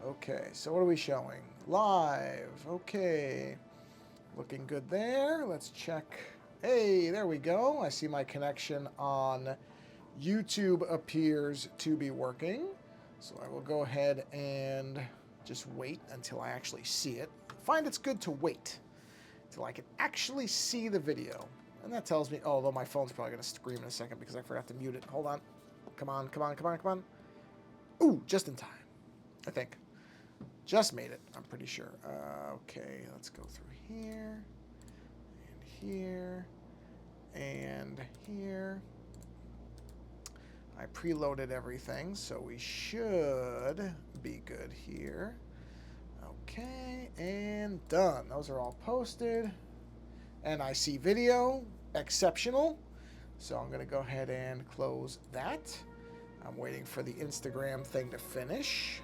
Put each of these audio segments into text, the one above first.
Okay, so what are we showing? Live. Okay. Looking good there. Let's check. Hey, there we go. I see my connection on YouTube appears to be working. So I will go ahead and just wait until I actually see it. Find it's good to wait until I can actually see the video. And that tells me, although my phone's probably going to scream in a second because I forgot to mute it. Hold on. Come on, come on, come on, come on. Ooh, just in time, I think. Just made it, I'm pretty sure. Okay, let's go through here, and here, and here. I preloaded everything, so we should be good here. Okay, and done. Those are all posted. And I see video, exceptional. So I'm gonna go ahead and close that. I'm waiting for the Instagram thing to finish.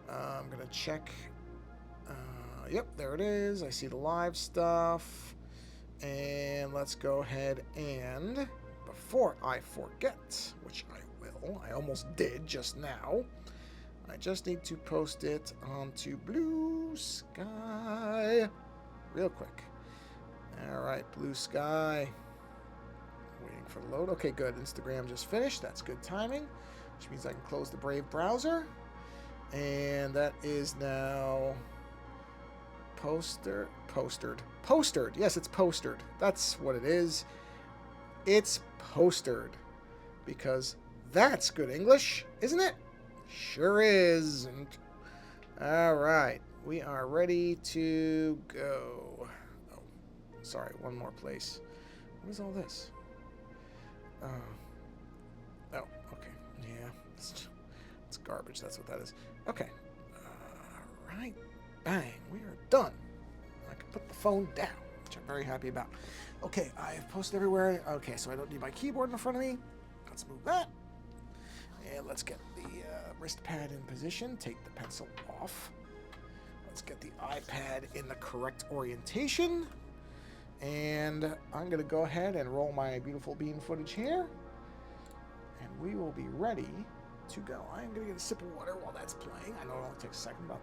I'm going to check. Yep, there it is. I see the live stuff. And let's go ahead and, before I forget, which I will, I almost did just now, I just need to post it onto Blue Sky real quick. All right, Blue Sky. Waiting for the load. Okay, good. Instagram just finished. That's good timing, which means I can close the Brave browser. And that is now postered. Yes, it's postered. That's what it is. It's postered. Because that's good English, isn't it? Sure is. All right. We are ready to go. Oh, sorry. One more place. What is all this? Oh, okay. Yeah. It's garbage. That's what that is. Okay. All right. Bang. We are done. I can put the phone down, which I'm very happy about. Okay, I have posted everywhere. Okay, so I don't need my keyboard in front of me. Let's move that. And let's get the wrist pad in position. Take the pencil off. Let's get the iPad in the correct orientation. And I'm going to go ahead and roll my beautiful bean footage here. And we will be ready to go. I'm going to get a sip of water while that's playing. I know it only takes a second, but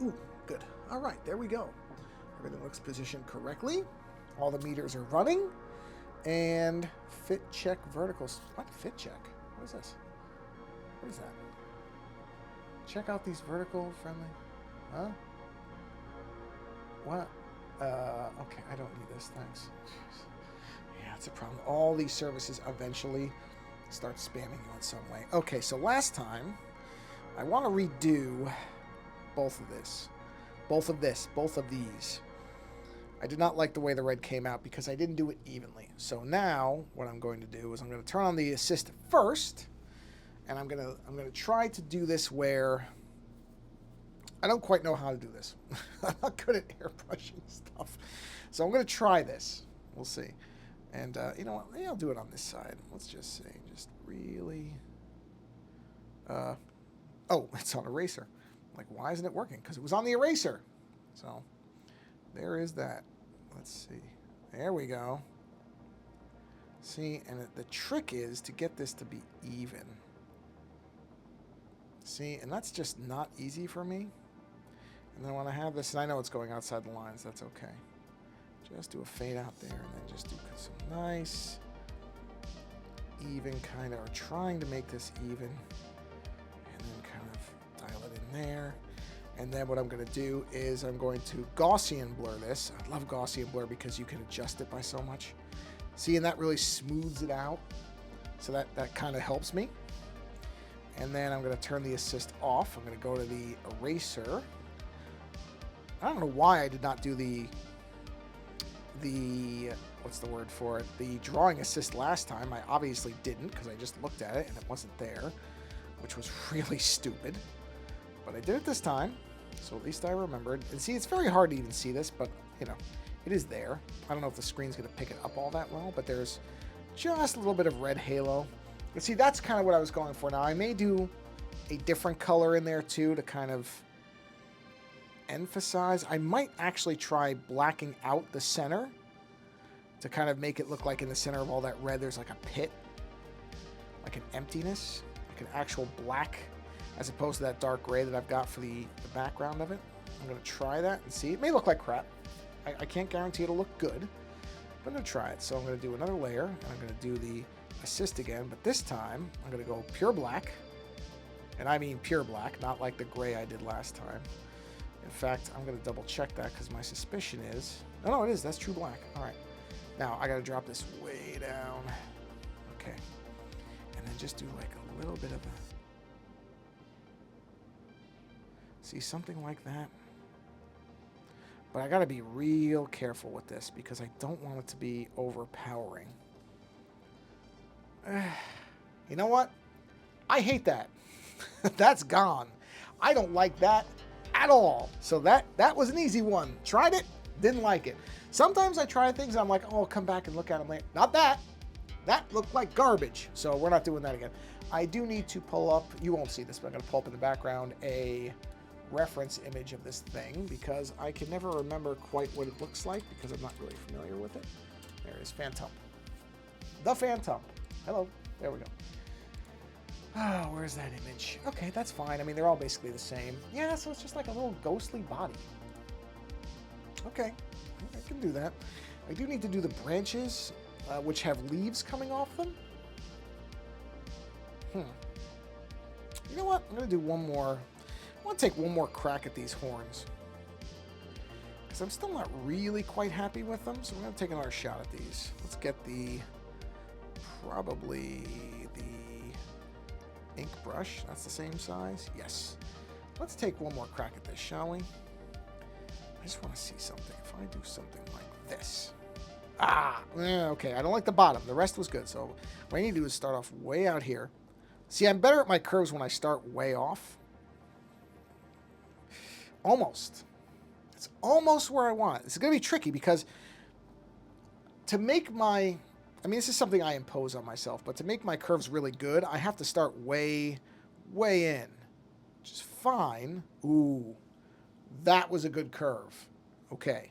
you know. Ooh, good. All right, there we go. Everything looks positioned correctly. All the meters are running. And fit check verticals. What? Fit check? What is this? What is that? Check out these vertical friendly. Huh? What? Okay, I don't need this. Thanks. Jeez. Yeah, it's a problem. All these services eventually start spamming you in some way. Okay, so last time, I want to redo both of these. I did not like the way the red came out because I didn't do it evenly. So now, what I'm going to do is I'm going to turn on the assist first, and I'm going to try to do this where I don't quite know how to do this. I'm not good at airbrushing stuff. So I'm going to try this. We'll see. And you know what? Maybe I'll do it on this side. Let's just say, just really... oh, it's on eraser. Like, why isn't it working? Because it was on the eraser. So there is that. Let's see. There we go. See, and the trick is to get this to be even. See, and that's just not easy for me. And then when I have this, and I know it's going outside the lines, that's okay. Just do a fade out there, and then just do some nice, even kind of, or trying to make this even, and then kind of dial it in there. And then what I'm going to do is I'm going to Gaussian blur this. I love Gaussian blur because you can adjust it by so much. See, and that really smooths it out. So that kind of helps me. And then I'm going to turn the assist off. I'm going to go to the eraser. I don't know why I did not do the what's the word for it? The drawing assist last time. I obviously didn't because I just looked at it and it wasn't there, which was really stupid. But I did it this time, so at least I remembered. And see, it's very hard to even see this, but, you know, it is there. I don't know if the screen's going to pick it up all that well, but there's just a little bit of red halo. But see, that's kind of what I was going for. Now, I may do a different color in there, too, to kind of emphasize. I might actually try blacking out the center to kind of make it look like in the center of all that red, there's like a pit. like an emptiness, like an actual black, as opposed to that dark gray that I've got for the background of it. I'm going to try that and see. It may look like crap. I can't guarantee it'll look good, but I'm going to try it. So I'm going to do another layer, and I'm going to do the assist again, but this time I'm going to go pure black, and I mean pure black, not like the gray I did last time. In fact, I'm going to double check that because my suspicion is... Oh, no, it is. That's true black. All right. Now, I got to drop this way down. Okay. And then just do like a little bit of a... See, something like that. But I got to be real careful with this because I don't want it to be overpowering. You know what? I hate that. That's gone. I don't like that at all. So that was an easy one. Tried it, didn't like it. Sometimes I try things and I'm like, oh, I'll come back and look at them later. Not that. That looked like garbage. So we're not doing that again. I do need to pull up, you won't see this, but I'm going to pull up in the background a reference image of this thing because I can never remember quite what it looks like because I'm not really familiar with it. There is Phantump. The Phantump. Hello. There we go. Oh, where's that image? Okay, that's fine. I mean, they're all basically the same. Yeah, so it's just like a little ghostly body. Okay, I can do that. I do need to do the branches, which have leaves coming off them. You know what? I'm going to do one more. I want to take one more crack at these horns. Because I'm still not really quite happy with them, so I'm going to take another shot at these. Let's get the... probably the ink brush. That's the same size. Yes. Let's take one more crack at this, shall we? I just want to see something. If I do something like this. Okay. I don't like the bottom. The rest was good. So what I need to do is start off way out here. See, I'm better at my curves when I start way off. Almost. It's almost where I want it. It's going to be tricky because to make my... I mean, this is something I impose on myself, but to make my curves really good, I have to start way, way in, which is fine. Ooh, that was a good curve. Okay.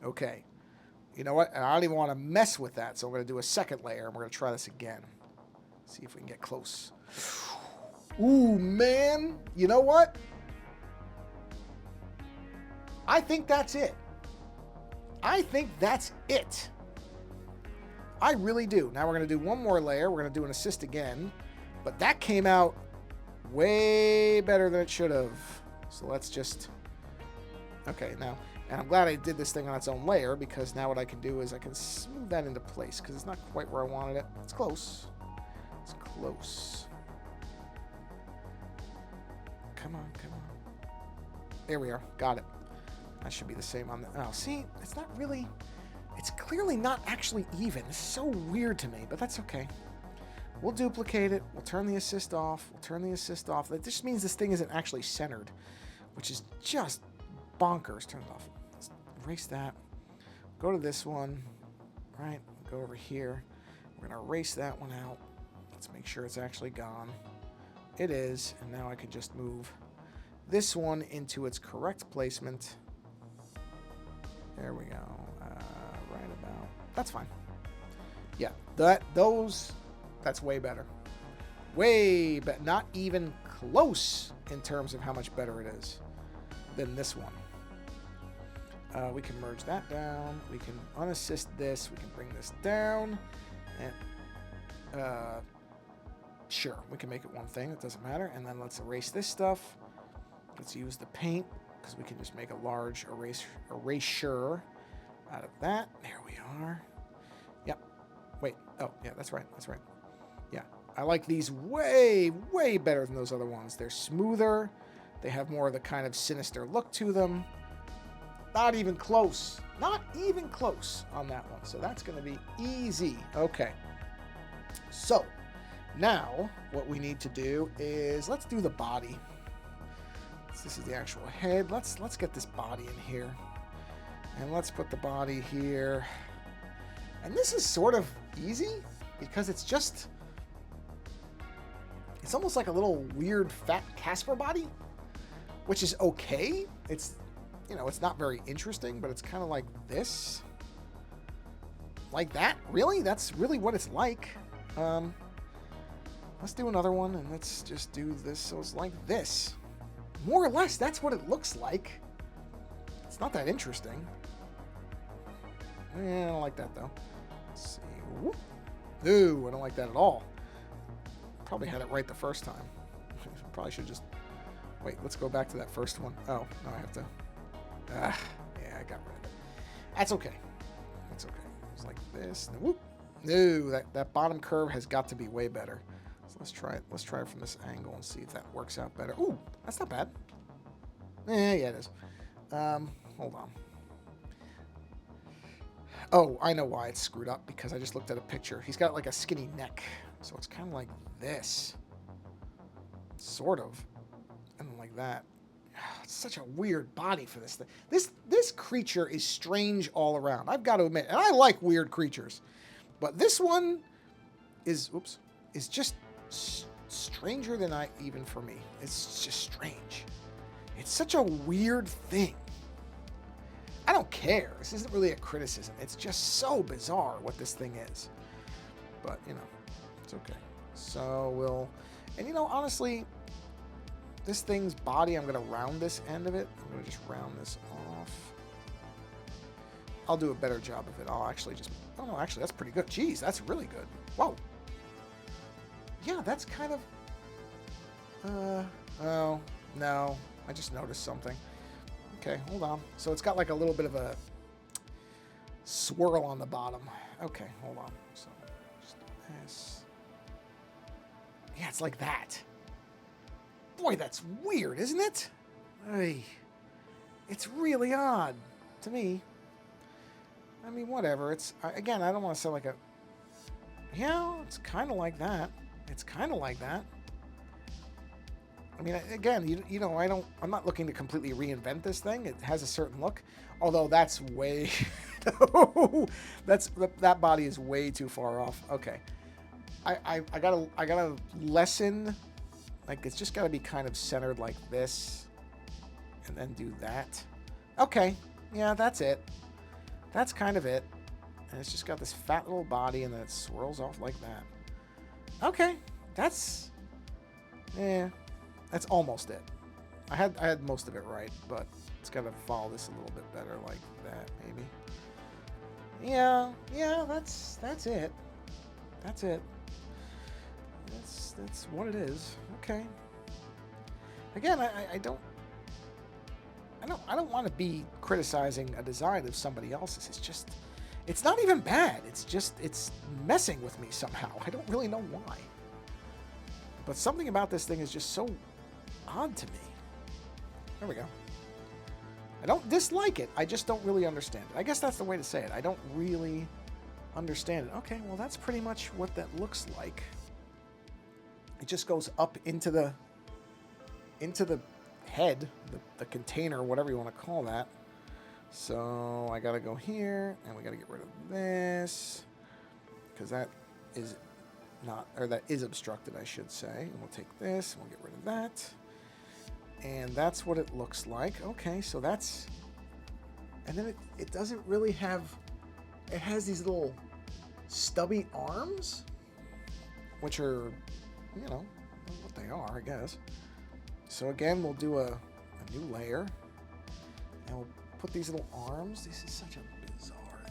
Okay. You know what? And I don't even want to mess with that, so I'm going to do a second layer, and we're going to try this again. See if we can get close. Ooh, man. You know what? I think that's it. I think that's it. I really do. Now we're going to do one more layer. We're going to do an assist again. But that came out way better than it should have. So let's just... Okay, now... And I'm glad I did this thing on its own layer, because now what I can do is I can smooth that into place, because it's not quite where I wanted it. It's close. It's close. Come on, come on. There we are. Got it. That should be the same on the... Oh, see? It's not really... It's clearly not actually even. It's so weird to me, but that's okay. We'll duplicate it. We'll turn the assist off. We'll turn the assist off. That just means this thing isn't actually centered, which is just bonkers. Turn it off. Let's erase that. Go to this one. Right. Go over here. We're going to erase that one out. Let's make sure it's actually gone. It is. And now I can just move this one into its correct placement. There we go. Right about. That's fine. Yeah, that's way better. Way better. Not even close in terms of how much better it is than this one. We can merge that down. We can unassist this. We can bring this down. And sure, we can make it one thing. It doesn't matter. And then let's erase this stuff. Let's use the paint, because we can just make a large erasure out of that. There we are. Yep. Wait. Oh, yeah, that's right. That's right. Yeah. I like these way, way better than those other ones. They're smoother. They have more of the kind of sinister look to them. Not even close. Not even close on that one. So that's going to be easy. Okay. So now what we need to do is let's do the body. This is the actual head. Let's get this body in here. And let's put the body here. And this is sort of easy because it's just... It's almost like a little weird fat Casper body, which is okay. It's, you know, it's not very interesting, but it's kind of like this. Like that? Really? That's really what it's like. Let's do another one, and let's just do this so it's like this. More or less, that's what it looks like. It's not that interesting. Yeah, I don't like that, though. Let's see. Whoop. Ooh, I don't like that at all. Probably had it right the first time. Probably should just... Wait, let's go back to that first one. Oh, no, I have to... yeah, I got rid of it. That's okay. That's okay. It's like this. Whoop. No, that bottom curve has got to be way better. So let's try it. Let's try it from this angle and see if that works out better. Ooh, that's not bad. Yeah, it is. Hold on. Oh, I know why it's screwed up, because I just looked at a picture. He's got like a skinny neck, so it's kind of like this. Sort of. And like that. It's such a weird body for this thing. This creature is strange all around. I've got to admit, and I like weird creatures, but this one is just stranger than even for me. It's just strange. It's such a weird thing. I don't care. This isn't really a criticism. It's just so bizarre what this thing is. But, you know, it's okay. So we'll... And, you know, honestly, this thing's body, I'm going to round this end of it. I'm going to just round this off. I'll do a better job of it. I'll actually just... Oh, no, actually, that's pretty good. Jeez, that's really good. Whoa. Yeah, that's kind of... Oh, no. I just noticed something. Okay, hold on. So it's got like a little bit of a swirl on the bottom. Okay, hold on. So just do this. Yeah, it's like that. Boy, that's weird, isn't it? Hey, it's really odd to me. I mean, whatever. It's again, I don't want to sound like a... Yeah, it's kind of like that. It's kind of like that. I mean, again, you know, I'm not looking to completely reinvent this thing. It has a certain look, although that's way, that body is way too far off. Okay, I gotta lessen, like it's just gotta be kind of centered like this, and then do that. Okay, yeah, that's it. That's kind of it, and it's just got this fat little body, and then it swirls off like that. Okay, that's, yeah. That's almost it. I had most of it right, but it's got to follow this a little bit better like that, maybe. Yeah, that's it. That's it. That's what it is. Okay. Again, I don't want to be criticizing a design of somebody else's. It's just, it's not even bad. It's messing with me somehow. I don't really know why. But something about this thing is just so odd to me. There we go. I don't dislike it. I just don't really understand it. I guess that's the way to say it. I don't really understand it. Okay, well, that's pretty much what that looks like. It just goes up into the head, the container, whatever you want to call that. So I got to go here, and we got to get rid of this, because that is not, or that is obstructed, I should say. And we'll take this, and we'll get rid of that. And that's what it looks like. Okay, so that's... And then it doesn't really have... It has these little stubby arms, which are, you know, what they are, I guess. So again, we'll do a new layer. And we'll put these little arms. This is such a bizarre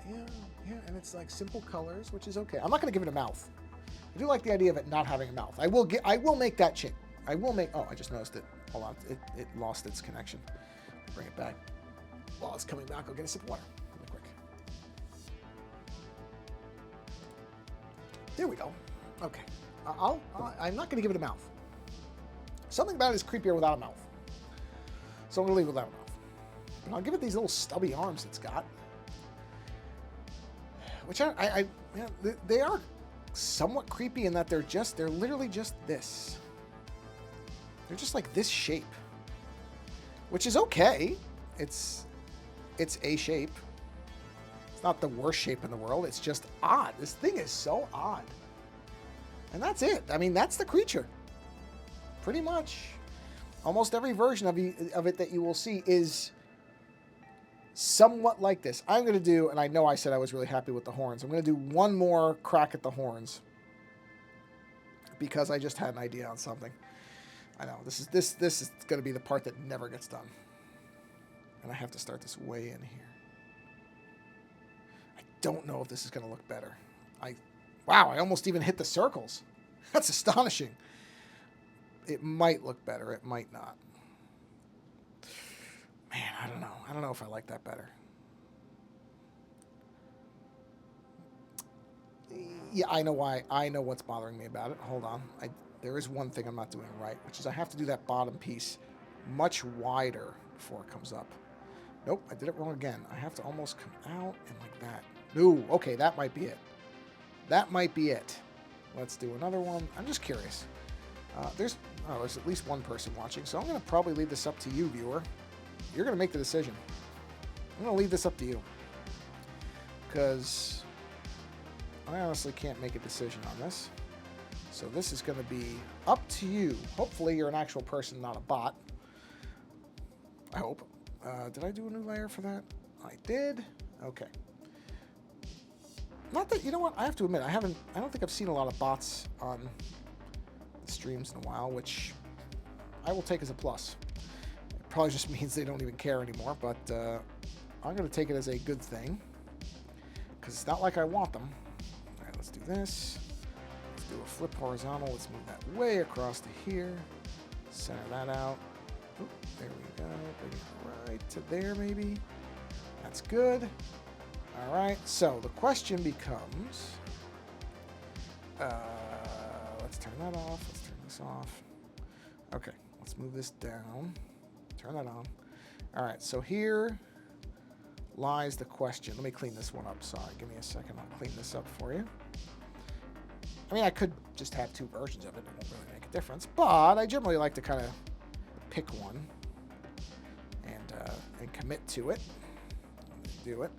thing. Yeah, and it's like simple colors, which is okay. I'm not going to give it a mouth. I do like the idea of it not having a mouth. I will make that change. I will make... Oh, I just noticed it. Hold on. It lost its connection. Bring it back. While it's coming back, I'll get a sip of water. Really quick. There we go. Okay. I'm not going to give it a mouth. Something about it is creepier without a mouth. So I'm going to leave it without a mouth. But I'll give it these little stubby arms it's got. Which they are somewhat creepy in that they're literally just this. They're just like this shape, which is okay. It's a shape. It's not the worst shape in the world. It's just odd. This thing is so odd. And that's it. I mean, that's the creature. Pretty much. Almost every version of it that you will see is somewhat like this. I'm going to do, and I know I said I was really happy with the horns. I'm going to do one more crack at the horns. because I just had an idea on something. I know, this is going to be the part that never gets done. And I have to start this way in here. I don't know if this is going to look better. Wow, I almost even hit the circles. That's astonishing. It might look better. It might not. Man, I don't know. I don't know if I like that better. Yeah, I know why. I know what's bothering me about it. Hold on. There is one thing I'm not doing right, which is I have to do that bottom piece much wider before it comes up. Nope, I did it wrong again. I have to almost come out and like that. No, okay, that might be it. That might be it. Let's do another one. I'm just curious. There's at least one person watching, so I'm going to probably leave this up to you, viewer. You're going to make the decision. I'm going to leave this up to you. Because I honestly can't make a decision on this. So this is going to be up to you. Hopefully you're an actual person, not a bot. I hope. Did I do a new layer for that? I did. Okay. Not that, you know what, I have to admit, I don't think I've seen a lot of bots on the streams in a while, which I will take as a plus. It probably just means they don't even care anymore, but I'm going to take it as a good thing, because it's not like I want them. All right, let's do this. Let's do a flip horizontal. Let's move that way across to here. Center that out. Oop, there we go. Bring it right to there, maybe. That's good. All right, so the question becomes, let's turn that off. Let's turn this off. Okay, let's move this down. Turn that on. All right, so here lies the question. Let me clean this one up. Sorry, give me a second. I'll clean this up for you. I mean, I could just have two versions of it. It won't really make a difference, but I generally like to kind of pick one and commit to it. Do it.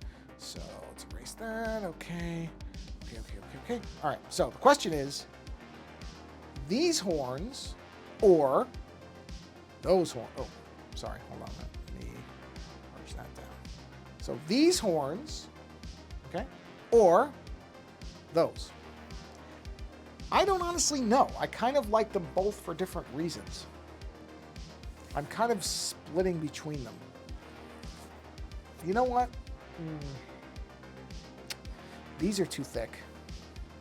So let's erase that. Okay. Okay. All right. So the question is, these horns or those horns? Oh, sorry. Hold on. Let me merge that down. So these horns, okay, or those. I don't honestly know. I kind of like them both for different reasons. I'm kind of splitting between them. You know what? These are too thick.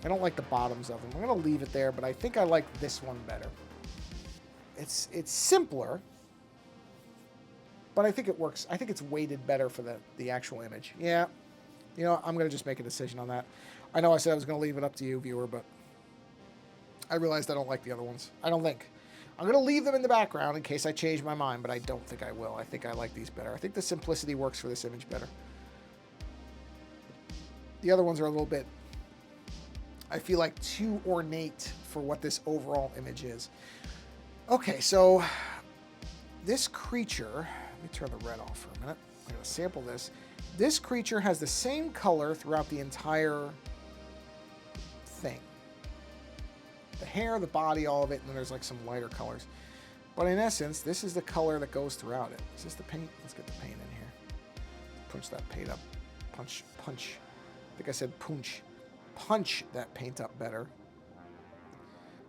I don't like the bottoms of them. I'm going to leave it there, but I think I like this one better. It's simpler, but I think it works. I think it's weighted better for the actual image. Yeah. You know, I'm going to just make a decision on that. I know I said I was going to leave it up to you, viewer, but I realized I don't like the other ones. I don't think. I'm going to leave them in the background in case I change my mind, but I don't think I will. I think I like these better. I think the simplicity works for this image better. The other ones are a little bit, I feel like, too ornate for what this overall image is. Okay, so this creature, let me turn the red off for a minute. I'm going to sample this. This creature has the same color throughout the entire thing. The hair, the body, all of it, and then there's like some lighter colors. But in essence, this is the color that goes throughout it. Is this the paint? Let's get the paint in here. Punch that paint up. Punch. I think I said punch. Punch that paint up better.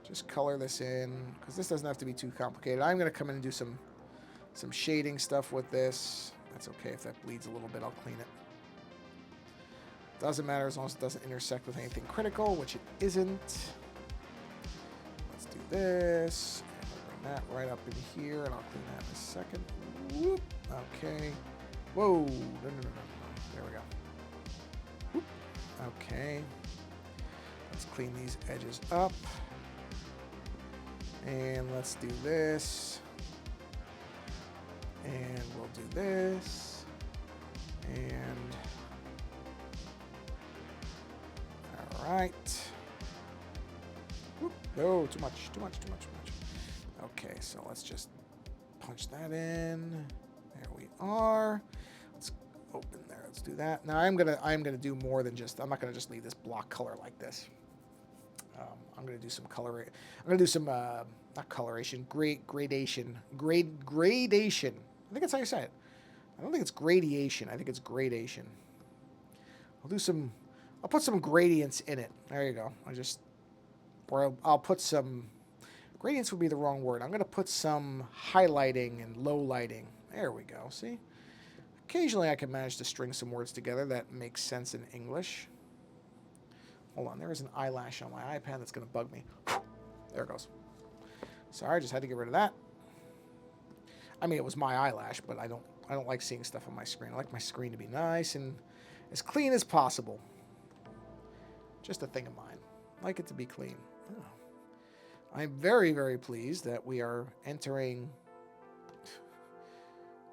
Just color this in, because this doesn't have to be too complicated. I'm going to come in and do some shading stuff with this. That's okay if that bleeds a little bit. I'll clean it. Doesn't matter as long as it doesn't intersect with anything critical, which it isn't. Let's do this. And we'll bring that right up in here, and I'll clean that in a second. Whoop. Okay. Whoa. No. There we go. Whoop. Okay. Let's clean these edges up. And let's do this. And we'll do this. And all right. Whoop. No, too much. Okay, so let's just punch that in. There we are. Let's open there. Let's do that. Now I'm gonna do more than just. I'm not gonna just leave this block color like this. I'm gonna do some color. I'm gonna do some not coloration, gradation. Gradation. I think that's how you say it. I don't think it's gradation. I think it's gradation. I'll put some gradients in it. There you go. I just Or I'll put some, gradients would be the wrong word. I'm going to put some highlighting and low lighting. There we go, see? Occasionally I can manage to string some words together that makes sense in English. Hold on, there is an eyelash on my iPad that's going to bug me. There it goes. Sorry, I just had to get rid of that. I mean, it was my eyelash, but I don't like seeing stuff on my screen. I like my screen to be nice and as clean as possible. Just a thing of mine. I like it to be clean. Oh. I'm very, very pleased that we are entering...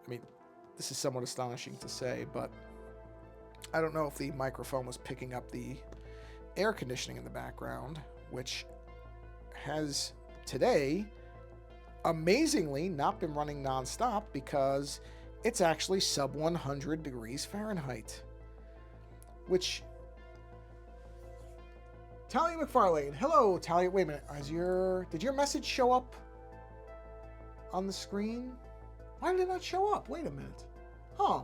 I mean, this is somewhat astonishing to say, but I don't know if the microphone was picking up the air conditioning in the background, which has today amazingly not been running nonstop because it's actually sub 100 degrees Fahrenheit. Which... Talia McFarlane. Hello, Talia. Wait a minute. Did your message show up on the screen? Why did it not show up? Wait a minute. Huh.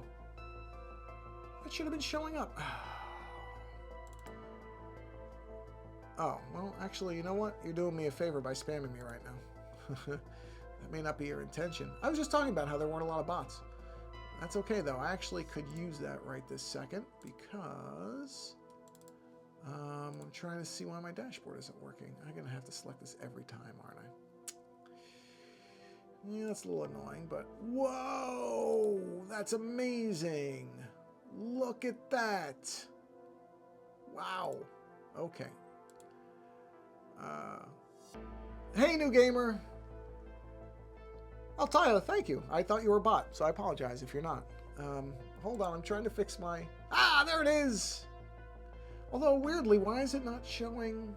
It should have been showing up. Oh, well, actually, you know what? You're doing me a favor by spamming me right now. That may not be your intention. I was just talking about how there weren't a lot of bots. That's okay, though. I actually could use that right this second because I'm trying to see why my dashboard isn't working. I'm going to have to select this every time, aren't I? Yeah, that's a little annoying, but whoa! That's amazing! Look at that! Wow. Okay. Hey, new gamer! Oh, Tyler, thank you. I thought you were a bot, so I apologize if you're not. Hold on, I'm trying to fix my... Ah, there it is! Although, weirdly, why is it not showing...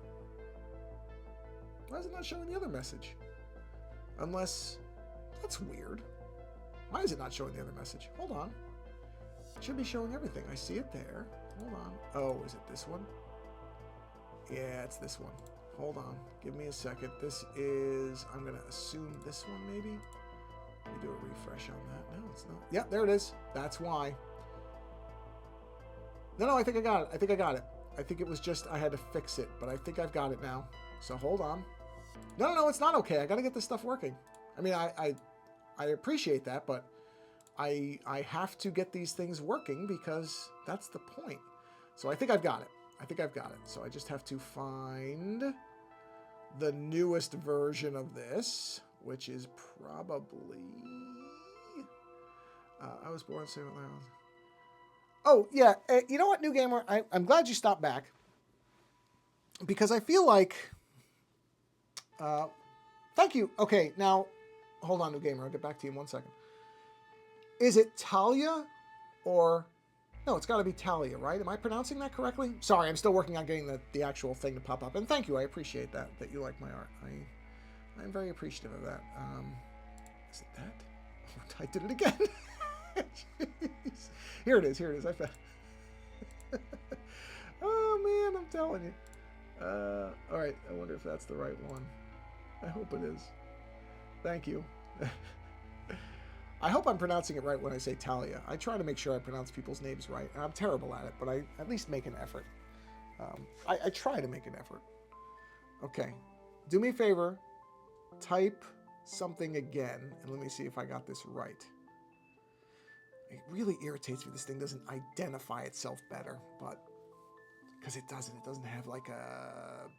Why is it not showing the other message? Unless... That's weird. Why is it not showing the other message? Hold on. It should be showing everything. I see it there. Hold on. Oh, is it this one? Yeah, it's this one. Hold on. Give me a second. This is... I'm going to assume this one, maybe? Let me do a refresh on that. No, it's not. Yeah, there it is. That's why. No, I think I got it. I think it was just I had to fix it, but I think I've got it now. So hold on. No, it's not okay. I got to get this stuff working. I mean, I appreciate that, but I have to get these things working because that's the point. So I think I've got it. So I just have to find the newest version of this, which is probably... I was born so loud. Oh, yeah. You know what, new gamer? I'm glad you stopped back because I feel like... thank you. Okay, now, hold on, new gamer. I'll get back to you in 1 second. Is it Talia or... No, it's got to be Talia, right? Am I pronouncing that correctly? Sorry, I'm still working on getting the actual thing to pop up. And thank you. I appreciate that you like my art. I'm very appreciative of that. Is it that? Oh, I did it again. Jeez. Here it is. I found... Oh, man, I'm telling you. All right, I wonder if that's the right one. I hope it is. Thank you. I hope I'm pronouncing it right when I say Talia. I try to make sure I pronounce people's names right, and I'm terrible at it, but I at least make an effort. I try to make an effort. Okay. Do me a favor. Type something again, and let me see if I got this right. It really irritates me this thing doesn't identify itself better, but... Because it doesn't. It doesn't have like a...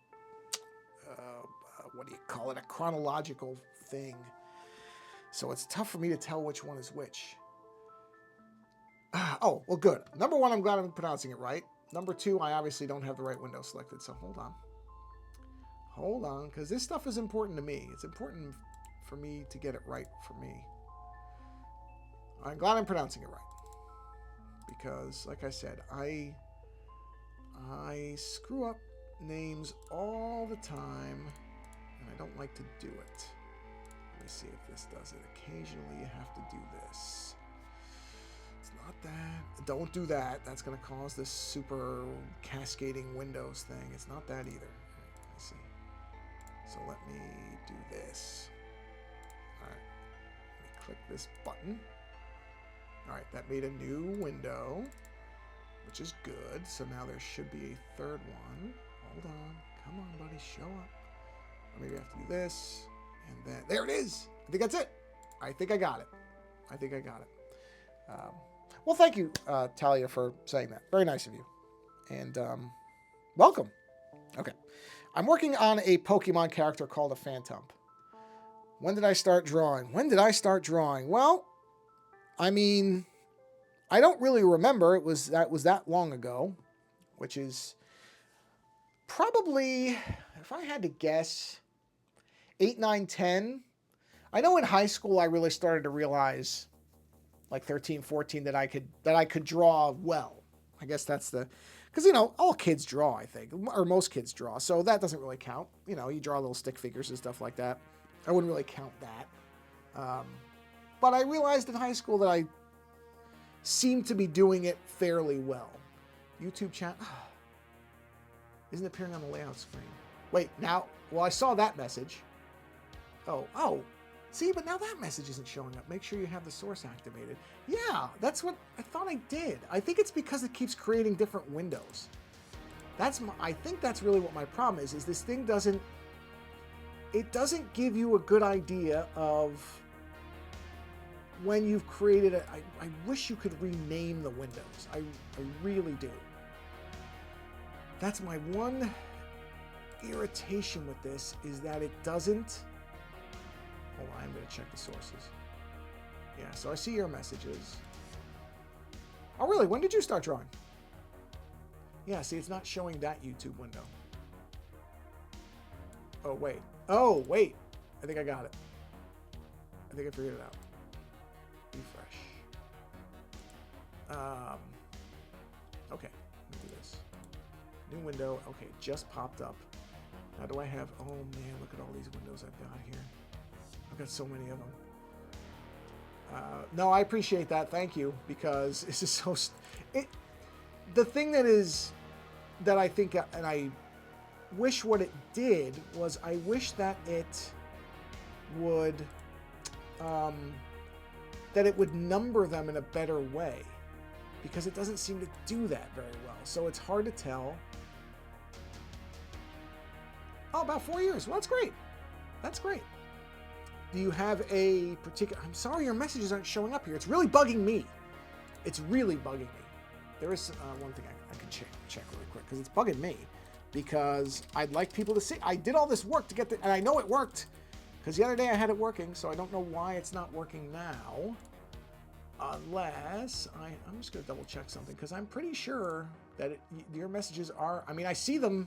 what do you call it? A chronological thing. So it's tough for me to tell which one is which. Oh, well, good. Number one, I'm glad I'm pronouncing it right. Number two, I obviously don't have the right window selected, so hold on. Hold on, because this stuff is important to me. It's important for me to get it right for me. I'm glad I'm pronouncing it right. Because, like I said, I screw up names all the time, and I don't like to do it. Let me see if this does it. Occasionally you have to do this. It's not that. Don't do that. That's going to cause this super cascading windows thing. It's not that either. Right, let me see. So let me do this. All right. Let me click this button. All right, that made a new window, which is good. So now there should be a third one. Hold on. Come on, buddy. Show up. Maybe I have to do this. And then, there it is. I think that's it. I think I got it. I think I got it. Well, thank you, Talia, for saying that. Very nice of you. And welcome. Okay. I'm working on a Pokemon character called a Phantump. When did I start drawing? Well, I mean, I don't really remember. It was that long ago, which is probably, if I had to guess, 8, 9, 10. I know in high school I really started to realize, like 13, 14, that I could draw well. I guess that's because, all kids draw, I think, or most kids draw, so that doesn't really count. You draw little stick figures and stuff like that. I wouldn't really count that. But I realized in high school that I seemed to be doing it fairly well. YouTube chat isn't appearing on the layout screen. Wait, now, well, I saw that message. Oh. See, but now that message isn't showing up. Make sure you have the source activated. Yeah, that's what I thought I did. I think it's because it keeps creating different windows. I think that's really what my problem is this thing doesn't give you a good idea of when you've created it. I wish you could rename the windows. I really do. That's my one irritation with this, is that it doesn't... Hold on, I'm going to check the sources. Yeah, so I see your messages. Oh, really? When did you start drawing? Yeah, see, it's not showing that YouTube window. Oh, wait. I think I got it. I think I figured it out. Refresh. Okay, let me do this. New window. Okay, just popped up. Now do I have... Oh, man, look at all these windows I've got here. I've got so many of them. No, I appreciate that. Thank you, because this is so... The thing that I think, and I wish what it did was, I wish that it would number them in a better way, because it doesn't seem to do that very well. So it's hard to tell. Oh, about 4 years. Well, that's great. That's great. Do you have a particular... I'm sorry your messages aren't showing up here. It's really bugging me. It's really bugging me. There is one thing I can check really quick, because it's bugging me. Because I'd like people to see... I did all this work to get the... And I know it worked, because the other day I had it working, so I don't know why it's not working now. Unless... I'm just going to double check something, because I'm pretty sure that your messages are... I mean, I see them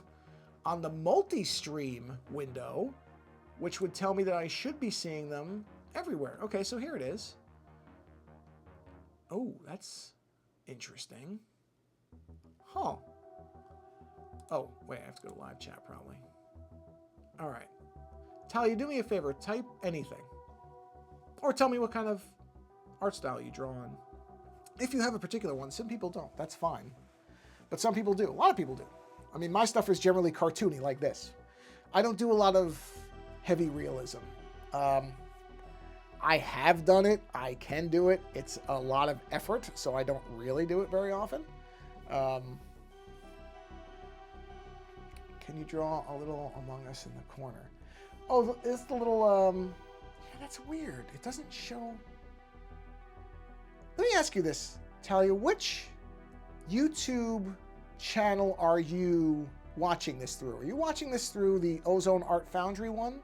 on the multi-stream window, which would tell me that I should be seeing them everywhere. Okay, so here it is. Oh, that's interesting. Huh. Oh, wait, I have to go to live chat probably. All right. Talia, do me a favor. Type anything. Or tell me what kind of art style you draw on. If you have a particular one. Some people don't. That's fine. But some people do. A lot of people do. I mean, my stuff is generally cartoony like this. I don't do a lot of heavy realism. I have done it. I can do it. It's a lot of effort, so I don't really do it very often. Can you draw a little Among Us in the corner? Oh, it's the little... Yeah, that's weird. It doesn't show... Let me ask you this, Talia. Which YouTube channel are you watching this through? Are you watching this through the Ozone Art Foundry one?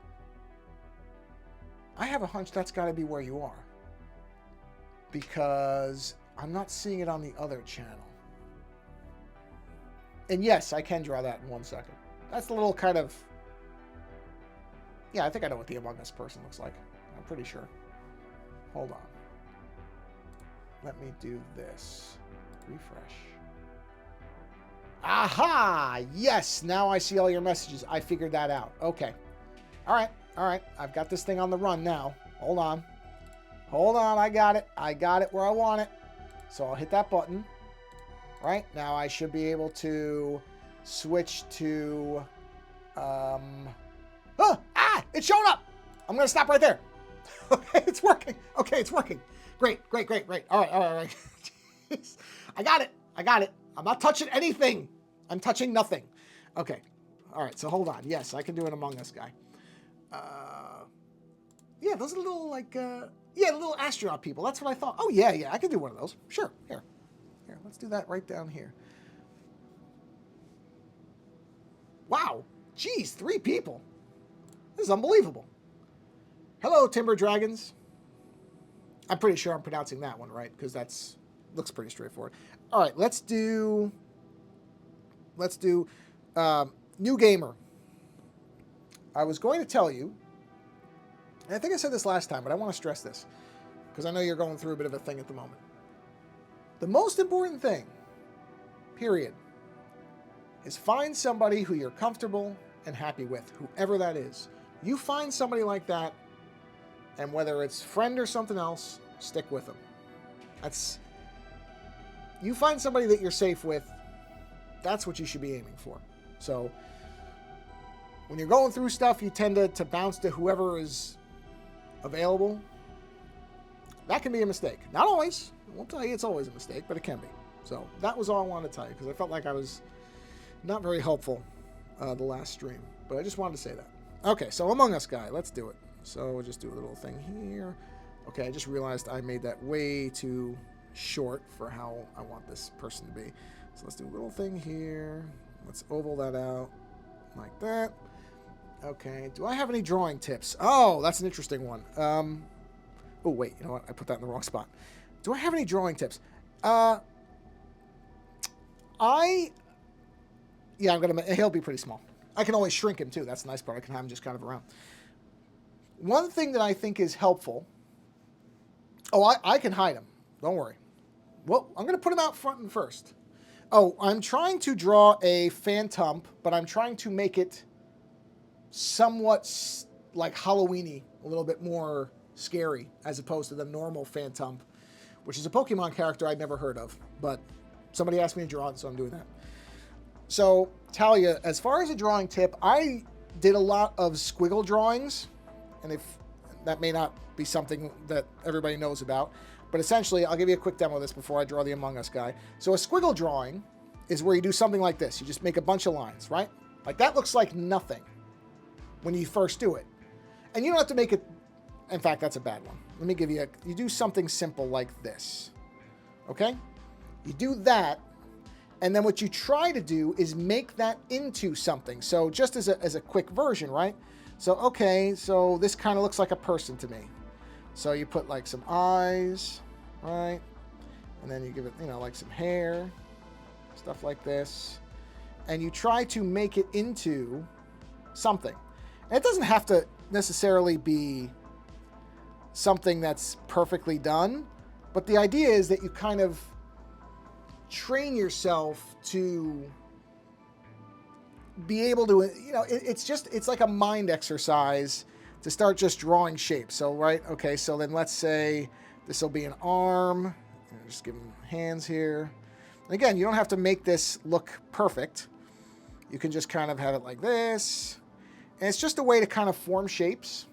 I have a hunch that's got to be where you are, because I'm not seeing it on the other channel. And yes, I can draw that in 1 second. That's the little kind of... Yeah, I think I know what the Among Us person looks like. I'm pretty sure. Hold on. Let me do this. Refresh. Aha! Yes, now I see all your messages. I figured that out. Okay. All right. I've got this thing on the run now. Hold on. I got it. I got it where I want it. So I'll hit that button. All right. Now I should be able to switch to... It's showing up! I'm going to stop right there. Okay, it's working. Great. All right. Jeez. I got it. I'm not touching anything. I'm touching nothing. Okay. All right, so hold on. Yes, I can do an Among Us guy. Yeah, those are little, like, yeah, little astronaut people. That's what I thought. Oh, yeah, I could do one of those. Sure, here, let's do that right down here. Wow, geez, 3 people. This is unbelievable. Hello, Timber Dragons. I'm pretty sure I'm pronouncing that one right, because that's looks pretty straightforward. All right, let's do New Gamer. I was going to tell you, and I think I said this last time, but I want to stress this, because I know you're going through a bit of a thing at the moment. The most important thing, period, is find somebody who you're comfortable and happy with, whoever that is. You find somebody like that, and whether it's friend or something else, stick with them. You find somebody that you're safe with, that's what you should be aiming for. So when you're going through stuff, you tend to bounce to whoever is available. That can be a mistake. Not always. I won't tell you it's always a mistake, but it can be. So that was all I wanted to tell you, because I felt like I was not very helpful the last stream. But I just wanted to say that. Okay, so Among Us guy, let's do it. So we'll just do a little thing here. Okay, I just realized I made that way too short for how I want this person to be. So let's do a little thing here. Let's oval that out like that. Okay, do I have any drawing tips? Oh, that's an interesting one. Oh, wait, you know what? I put that in the wrong spot. Do I have any drawing tips? Yeah, he'll be pretty small. I can always shrink him too. That's the nice part. I can have him just kind of around. One thing that I think is helpful. Oh, I can hide him. Don't worry. Well, I'm going to put him out front and first. Oh, I'm trying to draw a Phantump, but I'm trying to make it somewhat like Halloween-y, a little bit more scary, as opposed to the normal Phantump, which is a Pokemon character I'd never heard of. But somebody asked me to draw it, so I'm doing that. So, Talia, as far as a drawing tip, I did a lot of squiggle drawings, and if that may not be something that everybody knows about, but essentially, I'll give you a quick demo of this before I draw the Among Us guy. So a squiggle drawing is where you do something like this. You just make a bunch of lines, right? Like that looks like nothing when you first do it. And you don't have to make it, in fact, that's a bad one. Let me give you you do something simple like this, okay? You do that, and then what you try to do is make that into something. So just as a quick version, right? So, okay, so this kind of looks like a person to me. So you put like some eyes, right? And then you give it, like some hair, stuff like this. And you try to make it into something. And it doesn't have to necessarily be something that's perfectly done, but the idea is that you kind of train yourself to be able to, it's like a mind exercise to start just drawing shapes. So, right, okay, so then let's say this will be an arm. Just give him hands here. And again, you don't have to make this look perfect. You can just kind of have it like this. And it's just a way to kind of form shapes.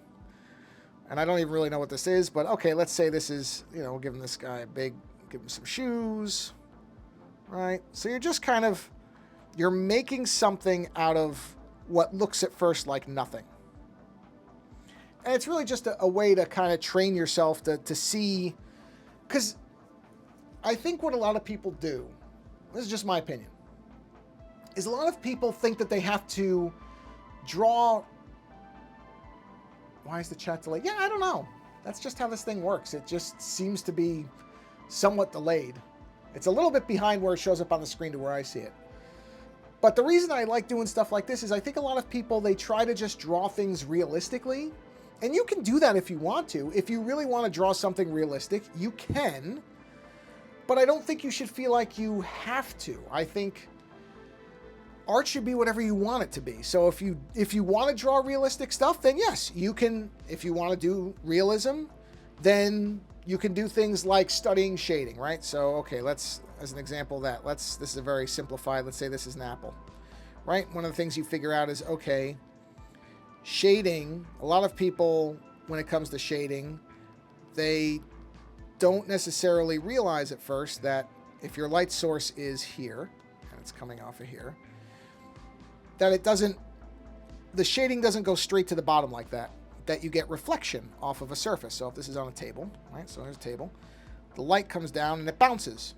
And I don't even really know what this is, but okay, let's say this is, we'll give him this guy give him some shoes, right? So you're just kind of, you're making something out of what looks at first like nothing. And it's really just a way to kind of train yourself to see, because I think what a lot of people do, this is just my opinion, is a lot of people think that they have to draw. Why is the chat delayed? Yeah, I don't know. That's just how this thing works. It just seems to be somewhat delayed. It's a little bit behind where it shows up on the screen to where I see it. But the reason I like doing stuff like this is I think a lot of people, they try to just draw things realistically. And you can do that if you want to. If you really want to draw something realistic, you can. But I don't think you should feel like you have to. I think art should be whatever you want it to be. So if you want to draw realistic stuff, then yes, you can. If you want to do realism, then you can do things like studying shading, right? So, okay, let's, as an example of that, this is a very simplified, let's say this is an apple, right? One of the things you figure out is, okay, shading, a lot of people, when it comes to shading, they don't necessarily realize at first that if your light source is here, and it's coming off of here, that it doesn't the shading doesn't go straight to the bottom like that. That you get reflection off of a surface. So if this is on a table, right? So there's a table. The light comes down and it bounces.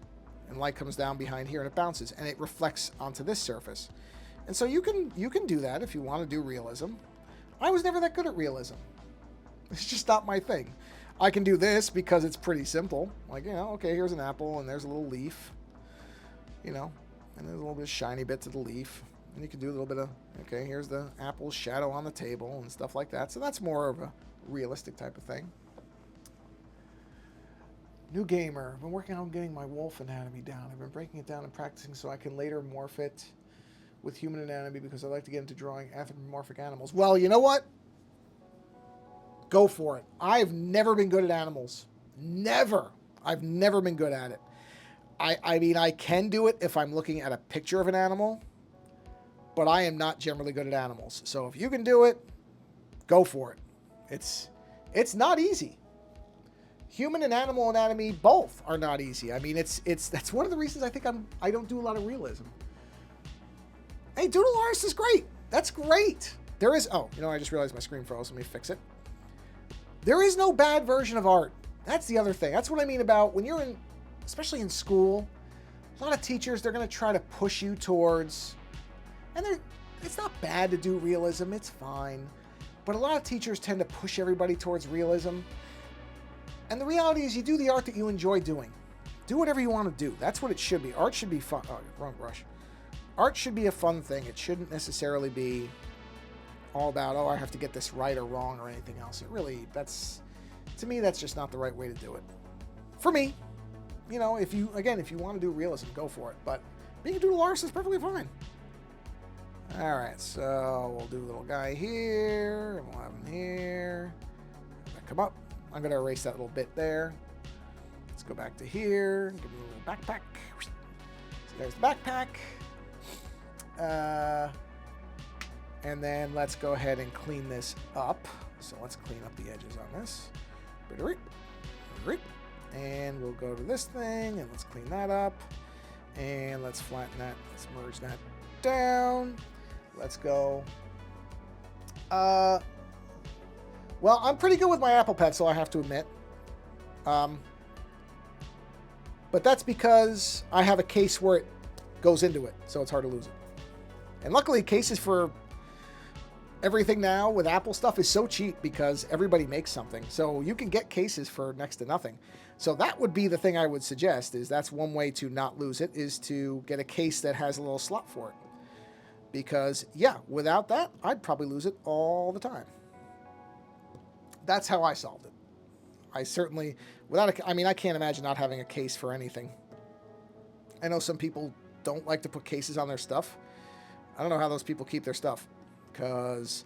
And light comes down behind here and it bounces. And it reflects onto this surface. And so you can do that if you want to do realism. I was never that good at realism. It's just not my thing. I can do this because it's pretty simple. Like, you know, okay, here's an apple and there's a little leaf. You know, and there's a little bit of shiny bits of the leaf. And you can do a little bit of, okay, here's the apple's shadow on the table and stuff like that. So that's more of a realistic type of thing. New gamer. I've been working on getting my wolf anatomy down. I've been breaking it down and practicing so I can later morph it with human anatomy because I like to get into drawing anthropomorphic animals. Well, you know what? Go for it. I've never been good at animals. Never. I've never been good at it. I mean, I can do it if I'm looking at a picture of an animal, but I am not generally good at animals. So if you can do it, go for it. It's not easy. Human and animal anatomy both are not easy. I mean, that's one of the reasons I think I don't do a lot of realism. Hey, Doodle artist is great. That's great. There is, oh, you know, I just realized my screen froze. Let me fix it. There is no bad version of art. That's the other thing. That's what I mean about when you're in, especially in school, a lot of teachers, they're going to try to push you towards, and it's not bad to do realism. It's fine. But a lot of teachers tend to push everybody towards realism. And the reality is you do the art that you enjoy doing. Do whatever you want to do. That's what it should be. Art should be fun. Oh, wrong brush. Art should be a fun thing. It shouldn't necessarily be all about, oh, I have to get this right or wrong or anything else. It really, to me, that's just not the right way to do it. For me, you know, if you want to do realism, go for it. But being a doodle artist is perfectly fine. All right, so we'll do a little guy here, and we'll have him here. Come up. I'm going to erase that little bit there. Let's go back to here. Give him a little backpack. So there's the backpack. And then let's go ahead and clean this up. So let's clean up the edges on this. And we'll go to this thing and let's clean that up. And let's flatten that. Let's merge that down. Let's go. Well, I'm pretty good with my Apple Pencil, I have to admit. But that's because I have a case where it goes into it, so it's hard to lose it. And luckily, cases for everything now with Apple stuff is so cheap because everybody makes something. So you can get cases for next to nothing. So that would be the thing I would suggest, is that's one way to not lose it, is to get a case that has a little slot for it. Because, yeah, without that, I'd probably lose it all the time. That's how I solved it. I certainly, I can't imagine not having a case for anything. I know some people don't like to put cases on their stuff. I don't know how those people keep their stuff. Because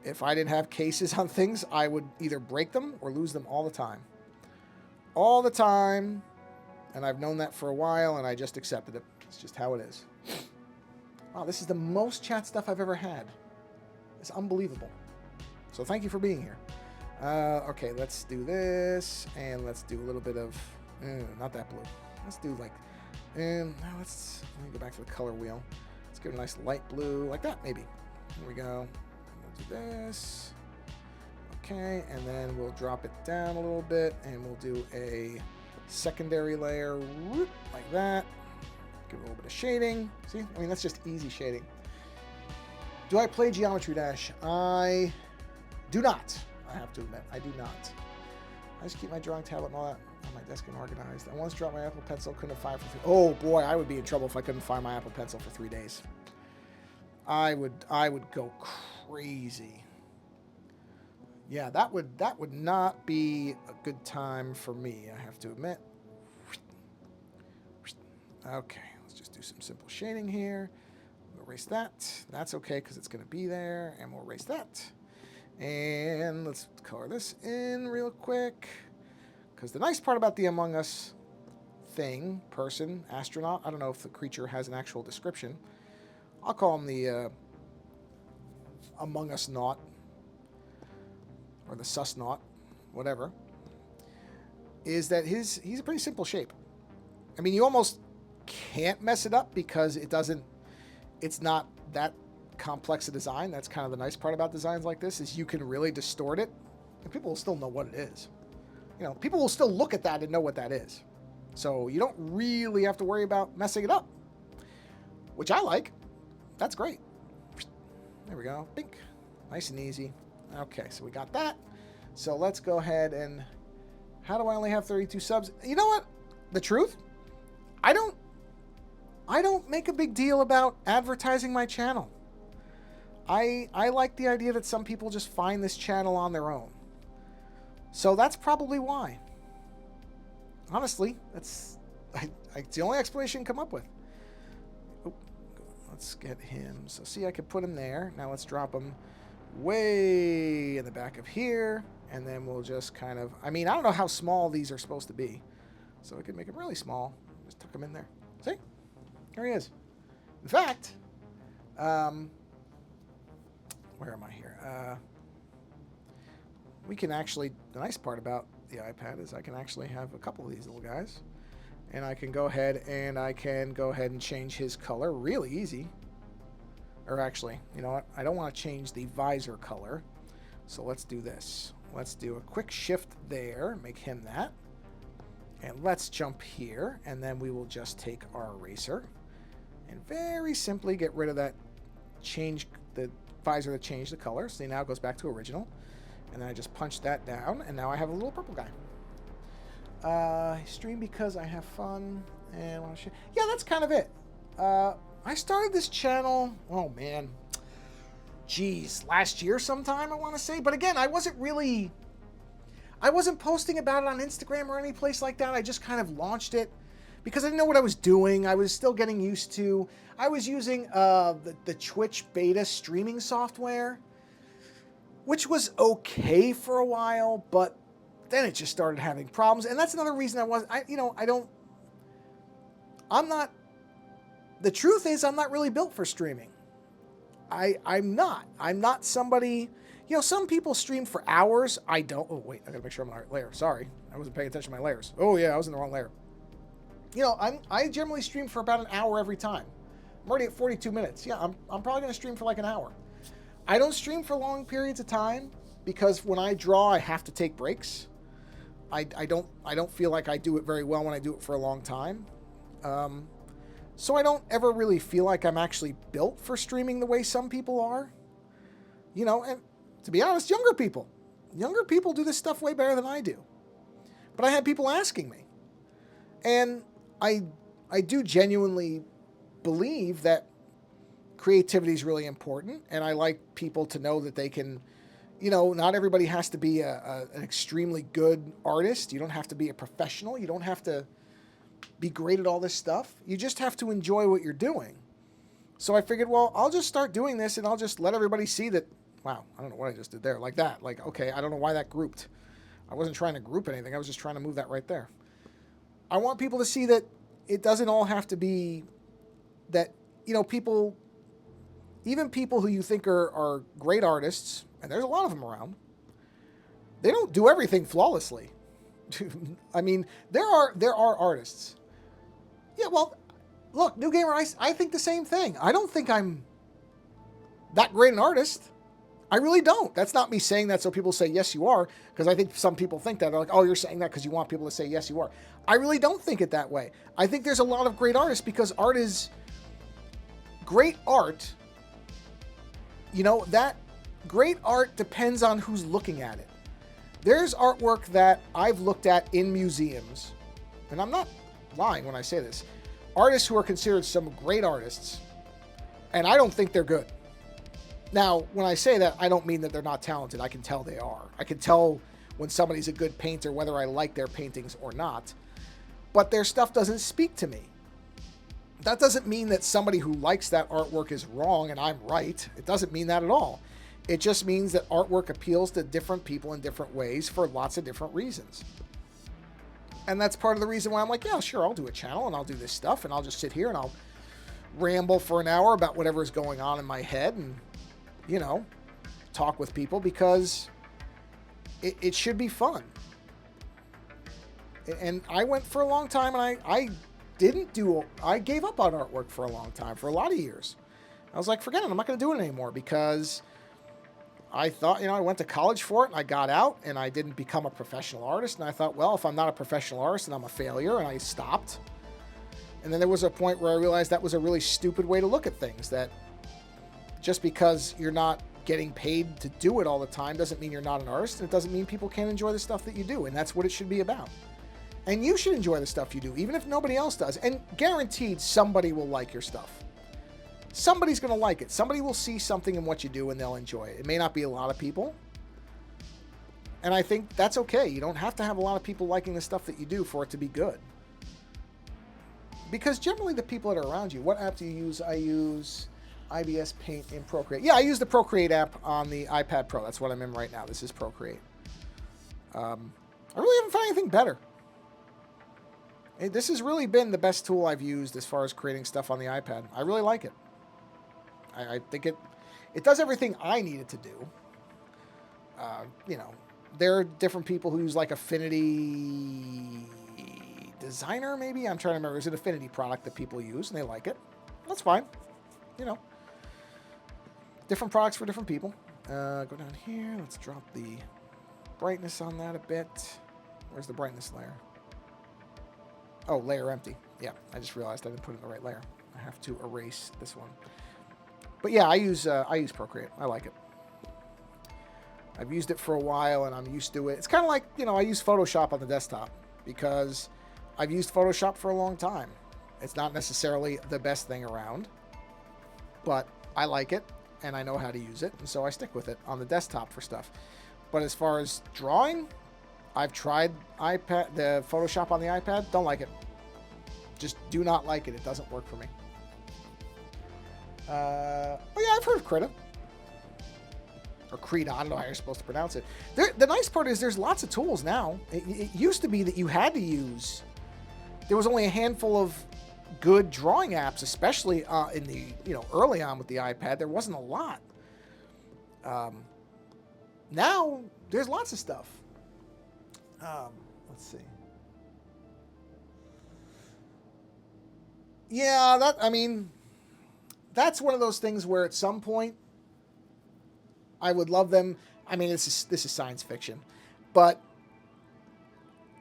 if I didn't have cases on things, I would either break them or lose them all the time. All the time. And I've known that for a while, and I just accepted it. It's just how it is. Wow, this is the most chat stuff I've ever had. It's unbelievable. So thank you for being here. Okay, let's do this, and let's do a little bit of, not that blue. Let's do like, let me go back to the color wheel. Let's give it a nice light blue, like that, maybe. Here we go. We'll do this. Okay, and then we'll drop it down a little bit, and we'll do a secondary layer, whoop, like that. Give it a little bit of shading. See, I mean, that's just easy shading. Do I play Geometry Dash? I do not. I have to admit, I do not. I just keep my drawing tablet and all that on my desk and organized. I once dropped my Apple Pencil, couldn't find it for 3 days. Oh boy, I would be in trouble if I couldn't find my Apple Pencil for 3 days. I would go crazy. Yeah, that would not be a good time for me, I have to admit. Okay, let's just do some simple shading here. We'll erase that. That's okay because it's going to be there, and we'll erase that. And let's color this in real quick. Because the nice part about the Among Us thing, person, astronaut, I don't know if the creature has an actual description. I'll call him the Among Us Naut. Or the Sus Naut, whatever. Is that he's a pretty simple shape. I mean, you almost can't mess it up because it's not that complex a design. That's kind of the nice part about designs like this, is you can really distort it, and people will still know what it is. You know, people will still look at that and know what that is. So you don't really have to worry about messing it up, which I like. That's great. There we go. Bink. Nice and easy. Okay, so we got that. So let's go ahead and... How do I only have 32 subs? You know what? The truth? I don't make a big deal about advertising my channel. I like the idea that some people just find this channel on their own. So that's probably why. Honestly, it's the only explanation I can come up with. Oh, let's get him. So see, I could put him there. Now let's drop him way in the back of here. And then we'll just kind of... I mean, I don't know how small these are supposed to be. So I could make them really small. Just tuck them in there. See? There he is. In fact, where am I here? We can actually... The nice part about the iPad is I can actually have a couple of these little guys. And I can go ahead and change his color really easy. Or actually, you know what? I don't want to change the visor color. So let's do this. Let's do a quick shift there, make him that. And let's jump here, and then we will just take our eraser and very simply get rid of that, change the visor that changed the color. So now it goes back to original. And then I just punch that down, and now I have a little purple guy. Stream because I have fun and want to share. Yeah, that's kind of it. I started this channel, oh man, geez, last year sometime, I want to say. But again, I wasn't posting about it on Instagram or any place like that. I just kind of launched it because I didn't know what I was doing. I was still getting used to... I was using the Twitch beta streaming software, which was okay for a while, but then it just started having problems. And that's another reason the truth is I'm not really built for streaming. I'm not somebody, you know, some people stream for hours. I don't. Oh, wait, I gotta make sure I'm on the right layer. Sorry, I wasn't paying attention to my layers. Oh yeah, I was in the wrong layer. You know, I generally stream for about an hour every time. I'm already at 42 minutes. Yeah, I'm probably gonna stream for like an hour. I don't stream for long periods of time because when I draw, I have to take breaks. I don't feel like I do it very well when I do it for a long time. So I don't ever really feel like I'm actually built for streaming the way some people are. You know, and to be honest, younger people do this stuff way better than I do. But I had people asking me. And I do genuinely believe that creativity is really important. And I like people to know that they can, you know, not everybody has to be an extremely good artist. You don't have to be a professional. You don't have to be great at all this stuff. You just have to enjoy what you're doing. So I figured, well, I'll just start doing this and I'll just let everybody see that, wow, I don't know what I just did there, like that. Like, okay, I don't know why that grouped. I wasn't trying to group anything. I was just trying to move that right there. I want people to see that it doesn't all have to be that, you know, people, even people who you think are great artists, and there's a lot of them around, they don't do everything flawlessly. I mean, there are artists. Yeah, well, look, New Gamer, I think the same thing. I don't think I'm that great an artist. I really don't. That's not me saying that so people say, yes, you are, because I think some people think that. They're like, oh, you're saying that because you want people to say, yes, you are. I really don't think it that way. I think there's a lot of great artists because art is... Great art, you know, that great art depends on who's looking at it. There's artwork that I've looked at in museums, and I'm not lying when I say this, artists who are considered some great artists, and I don't think they're good. Now, when I say that, I don't mean that they're not talented. I can tell they are. I can tell when somebody's a good painter, whether I like their paintings or not, but their stuff doesn't speak to me. That doesn't mean that somebody who likes that artwork is wrong and I'm right. It doesn't mean that at all. It just means that artwork appeals to different people in different ways for lots of different reasons. And that's part of the reason why I'm like, yeah, sure, I'll do a channel and I'll do this stuff and I'll just sit here and I'll ramble for an hour about whatever is going on in my head and, you know, talk with people because it should be fun. And I went for a long time and I gave up on artwork for a long time, for a lot of years. I was like, forget it. I'm not going to do it anymore because I thought, I went to college for it and I got out and I didn't become a professional artist. And I thought, well, if I'm not a professional artist, then I'm a failure. And I stopped. And then there was a point where I realized that was a really stupid way to look at things, that just because you're not getting paid to do it all the time doesn't mean you're not an artist. And it doesn't mean people can't enjoy the stuff that you do. And that's what it should be about. And you should enjoy the stuff you do, even if nobody else does. And guaranteed somebody will like your stuff. Somebody's going to like it. Somebody will see something in what you do and they'll enjoy it. It may not be a lot of people. And I think that's okay. You don't have to have a lot of people liking the stuff that you do for it to be good. Because generally the people that are around you, what app do you use? I use IBS Paint in Procreate. Yeah, I use the Procreate app on the iPad Pro. That's what I'm in right now. This is Procreate. I really haven't found anything better. This has really been the best tool I've used as far as creating stuff on the iPad. I really like it. I think it does everything I need it to do. There are different people who use like Affinity Designer, maybe? I'm trying to remember. It's an Affinity product that people use and they like it. That's fine. Different products for different people. Go down here. Let's drop the brightness on that a bit. Where's the brightness layer? Oh, layer empty. Yeah, I just realized I didn't put it in the right layer. I have to erase this one. But yeah, I use Procreate. I like it. I've used it for a while and I'm used to it. It's kind of like, I use Photoshop on the desktop because I've used Photoshop for a long time. It's not necessarily the best thing around, but I like it and I know how to use it, and so I stick with it on the desktop for stuff. But as far as drawing, I've tried the Photoshop on the iPad. Don't like it. Just do not like it. It doesn't work for me. Oh yeah, I've heard of Krita. Or Krita, I don't know how you're supposed to pronounce it. The nice part is there's lots of tools now. It used to be that you had to use... There was only a handful of good drawing apps, especially in the, early on with the iPad. There wasn't a lot. Now, there's lots of stuff. Let's see. Yeah, that's one of those things where at some point I would love them. I mean, this is science fiction, but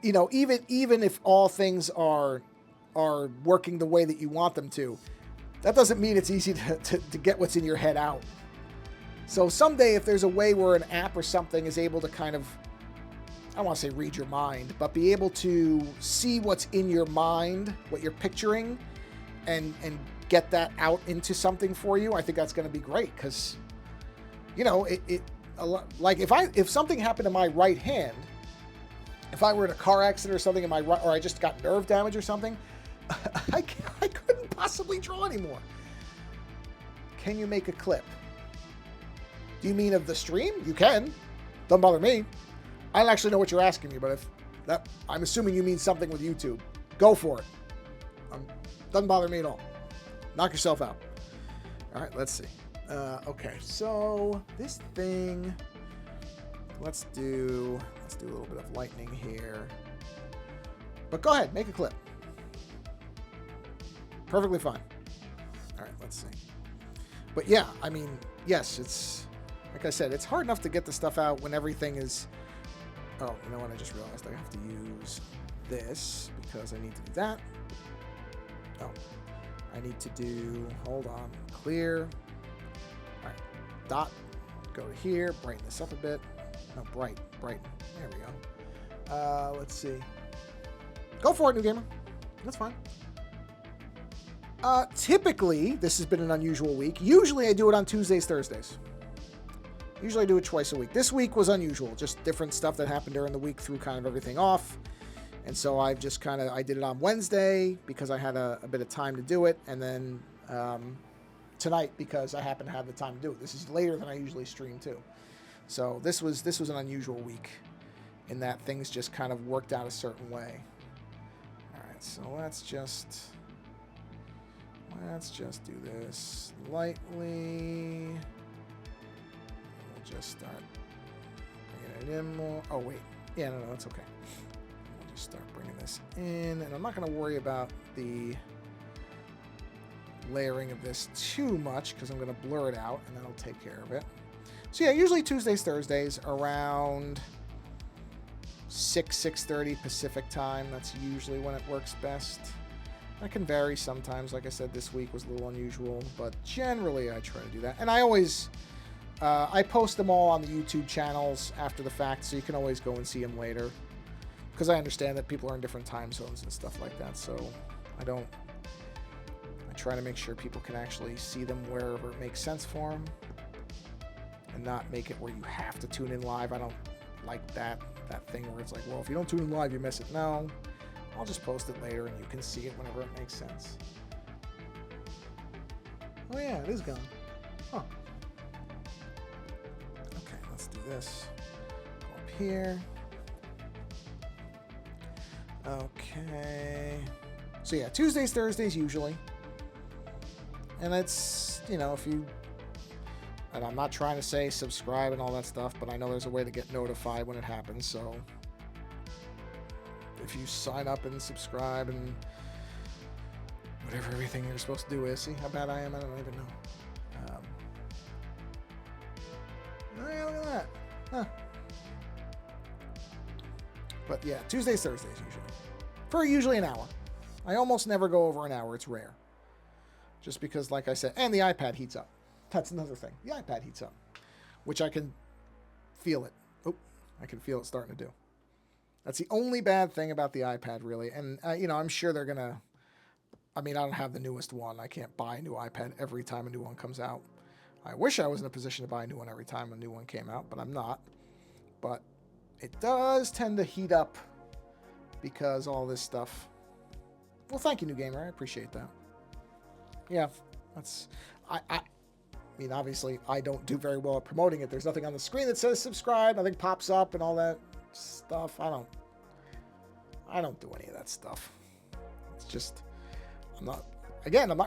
even if all things are working the way that you want them to, that doesn't mean it's easy to get what's in your head out. So someday, if there's a way where an app or something is able to kind of, I don't want to say read your mind, but be able to see what's in your mind, what you're picturing, and get that out into something for you, I think that's going to be great. Because, like if something happened to my right hand, if I were in a car accident or something in my right, or I just got nerve damage or something, I couldn't possibly draw anymore. Can you make a clip? Do you mean of the stream? You can. Doesn't bother me. I don't actually know what you're asking me, but I'm assuming you mean something with YouTube. Go for it. Doesn't bother me at all. Knock yourself out. All right, let's see. Okay, so this thing, let's do a little bit of lightning here. But go ahead, make a clip. Perfectly fine. All right, let's see. But yeah, I mean, yes, it's, like I said, it's hard enough to get the stuff out when everything is... Oh, you know what? I just realized I have to use this because I need to do that. Oh, I need to do, hold on, clear. All right, dot, go to here, brighten this up a bit. No, brighten. There we go. Let's see. Go for it, new gamer. That's fine. Typically, this has been an unusual week. Usually I do it on Tuesdays, Thursdays. Usually I do it twice a week. This week was unusual. Just different stuff that happened during the week threw kind of everything off. And so I did it on Wednesday because I had a bit of time to do it. And then tonight because I happen to have the time to do it. This is later than I usually stream too. So this was an unusual week in that things just kind of worked out a certain way. All right, so let's just do this lightly. We'll just start bringing it in more. Oh, wait. Yeah, no, that's okay. We'll just start bringing this in. And I'm not going to worry about the layering of this too much because I'm going to blur it out and that'll take care of it. So yeah, usually Tuesdays, Thursdays around 6:30 Pacific time. That's usually when it works best. That can vary sometimes. Like I said, this week was a little unusual, but generally I try to do that. And I always, I post them all on the YouTube channels after the fact, so you can always go and see them later. Because I understand that people are in different time zones and stuff like that, so I try to make sure people can actually see them wherever it makes sense for them, and not make it where you have to tune in live. I don't like that thing where it's like, well, if you don't tune in live, you miss it. No, I'll just post it later and you can see it whenever it makes sense. Oh yeah, it is gone. Huh. Okay, let's do this. Go up here. Okay. So yeah, Tuesdays, Thursdays usually. And it's, you know, if you... And I'm not trying to say subscribe and all that stuff, but I know there's a way to get notified when it happens, so... If you sign up and subscribe and... whatever everything you're supposed to do is. See how bad I am? I don't even know. Oh yeah, look at that. Huh. But yeah, Tuesdays, Thursdays usually. For usually an hour. I almost never go over an hour. It's rare. Just because, like I said, and the iPad heats up. That's another thing. The iPad heats up. Which I can feel it. Oh, I can feel it starting to do. That's the only bad thing about the iPad, really. And, you know, I'm sure they're going to... I mean, I don't have the newest one. I can't buy a new iPad every time a new one comes out. I wish I was in a position to buy a new one every time a new one came out, but I'm not. But it does tend to heat up because all this stuff. Well, thank you, New Gamer. I appreciate that. Yeah, that's... I mean, obviously, I don't do very well at promoting it. There's nothing on the screen that says subscribe. Nothing pops up and all that stuff. I don't do any of that stuff. It's just... I'm not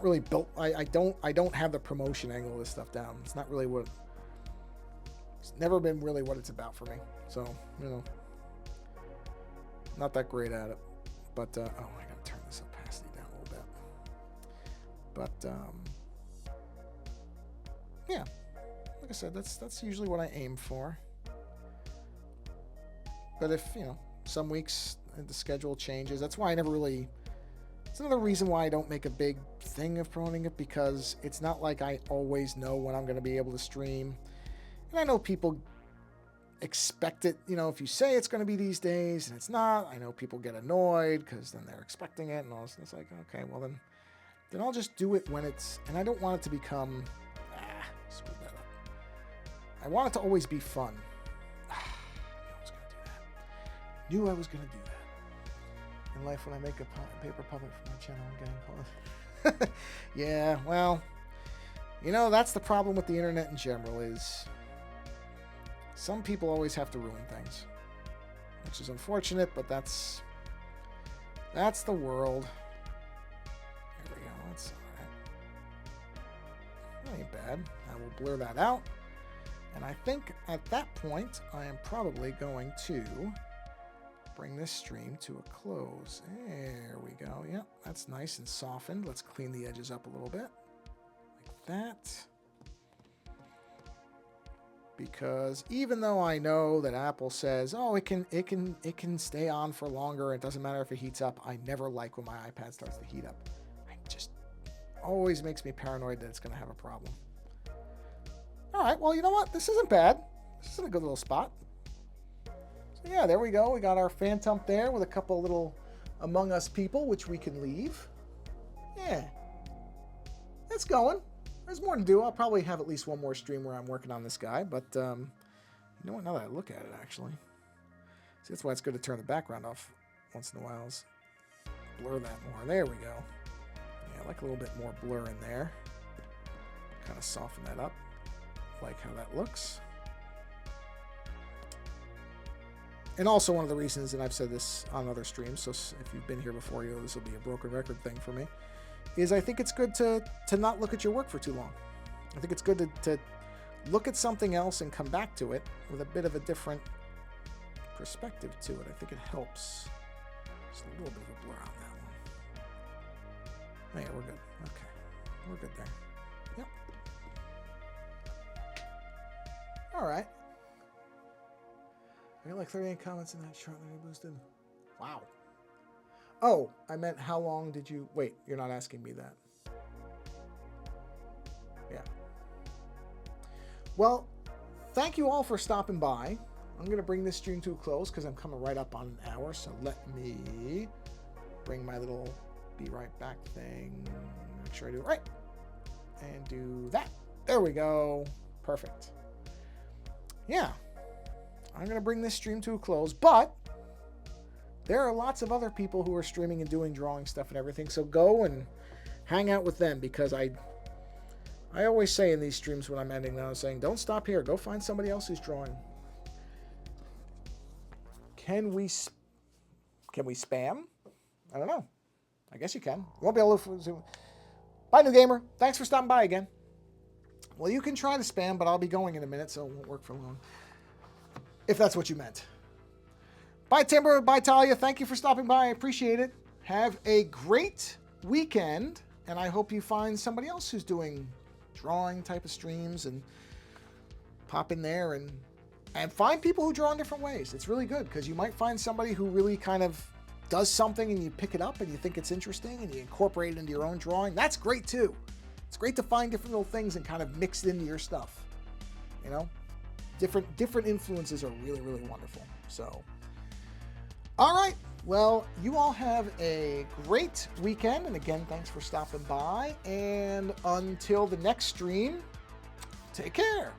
really built. I don't have the promotion angle of this stuff down. It's not really what... It's never been really what it's about for me. So, you know, not that great at it. But, oh, I gotta turn this opacity down a little bit. But, yeah, like I said, that's usually what I aim for. But if, you know, some weeks the schedule changes, that's why I never really... It's another reason why I don't make a big thing of promoting it, because it's not like I always know when I'm going to be able to stream. And I know people expect it, you know, if you say it's going to be these days and it's not, I know people get annoyed because then they're expecting it and all this. And it's like, okay, well then I'll just do it when it's, and I don't want it to become, smooth that up. I want it to always be fun. Knew I was going to do that. In life, when I make a paper puppet for my channel, I'm getting caught. Yeah, well, you know, that's the problem with the internet in general, is some people always have to ruin things, which is unfortunate, but that's the world. There we go. That's all right. That ain't bad. I will blur that out, and I think at that point I am probably going to bring this stream to a close. There we go. Yep, that's nice and softened. Let's clean the edges up a little bit, like that. Because even though I know that Apple says, oh, it can stay on for longer, it doesn't matter if it heats up, I never like when my iPad starts to heat up. It just always makes me paranoid that it's going to have a problem. All right, well, you know what? This isn't bad. This is a good little spot. So yeah, there we go. We got our Phantump there with a couple little Among Us people, which we can leave. Yeah. It's going. There's more to do. I'll probably have at least one more stream where I'm working on this guy, but you know what? Now that I look at it, actually. See, that's why it's good to turn the background off once in a while. Is blur that more. There we go. Yeah, I like a little bit more blur in there. Kind of soften that up. Like how that looks. And also one of the reasons, and I've said this on other streams, so if you've been here before, you know this will be a broken record thing for me, is I think it's good to not look at your work for too long. I think it's good to look at something else and come back to it with a bit of a different perspective to it. I think it helps. Just a little bit of a blur on that one. Oh yeah, we're good. Okay. we're good there. Yep. All right. I got like 38 comments in that shortly boosted. Wow. Oh, I meant how long did you... Wait, you're not asking me that. Yeah. Well, thank you all for stopping by. I'm going to bring this stream to a close because I'm coming right up on an hour. So let me bring my little be right back thing. Make sure I do it right. And do that. There we go. Perfect. Yeah. I'm going to bring this stream to a close, but there are lots of other people who are streaming and doing drawing stuff and everything. So go and hang out with them, because I always say in these streams when I'm ending now, I'm saying, don't stop here. Go find somebody else who's drawing. Can we spam? I don't know. I guess you can. You won't be able to. Bye, new gamer. Thanks for stopping by again. Well, you can try to spam, but I'll be going in a minute, so it won't work for long. If that's what you meant. Bye, Timber. Bye, Talia. Thank you for stopping by. I appreciate it. Have a great weekend, and I hope you find somebody else who's doing drawing type of streams and pop in there and find people who draw in different ways. It's really good, because you might find somebody who really kind of does something and you pick it up and you think it's interesting and you incorporate it into your own drawing. That's great too. It's great to find different little things and kind of mix it into your stuff. You know, different influences are really, really wonderful. So, all right. Well, you all have a great weekend. And again, thanks for stopping by. And until the next stream, take care.